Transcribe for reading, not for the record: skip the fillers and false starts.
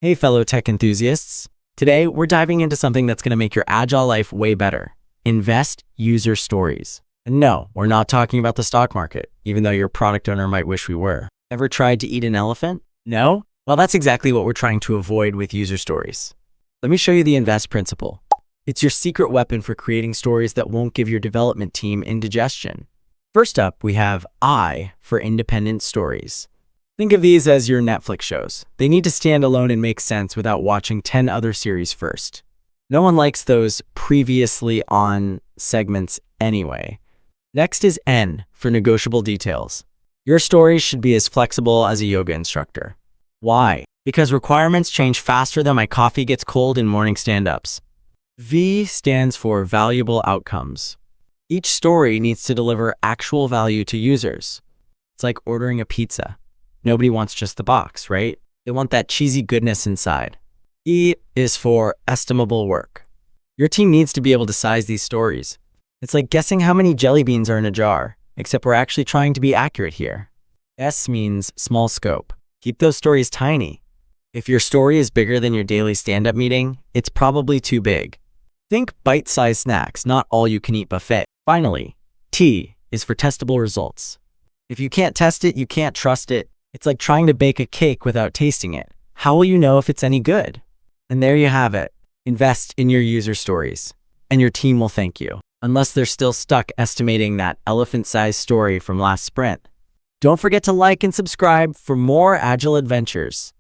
Hey fellow tech enthusiasts. Today, we're diving into something that's going to make your Agile life way better. Invest user stories. And no, we're not talking about the stock market, even though your product owner might wish we were. Ever tried to eat an elephant? No? Well, that's exactly what we're trying to avoid with user stories. Let me show you the invest principle. It's your secret weapon for creating stories that won't give your development team indigestion. First up, we have I for independent stories. Think of these as your Netflix shows. They need to stand alone and make sense without watching 10 other series first. No one likes those previously on segments anyway. Next is N for negotiable details. Your stories should be as flexible as a yoga instructor. Why? Because requirements change faster than my coffee gets cold in morning stand-ups. V stands for valuable outcomes. Each story needs to deliver actual value to users. It's like ordering a pizza. Nobody wants just the box, right? They want that cheesy goodness inside. E is for estimable work. Your team needs to be able to size these stories. It's like guessing how many jelly beans are in a jar, except we're actually trying to be accurate here. S means small scope. Keep those stories tiny. If your story is bigger than your daily stand-up meeting, it's probably too big. Think bite-sized snacks, not all-you-can-eat buffet. Finally, T is for testable results. If you can't test it, you can't trust it. It's like trying to bake a cake without tasting it. How will you know if it's any good? And there you have it. Invest in your user stories, and your team will thank you, unless they're still stuck estimating that elephant-sized story from last sprint. Don't forget to like and subscribe for more Agile adventures.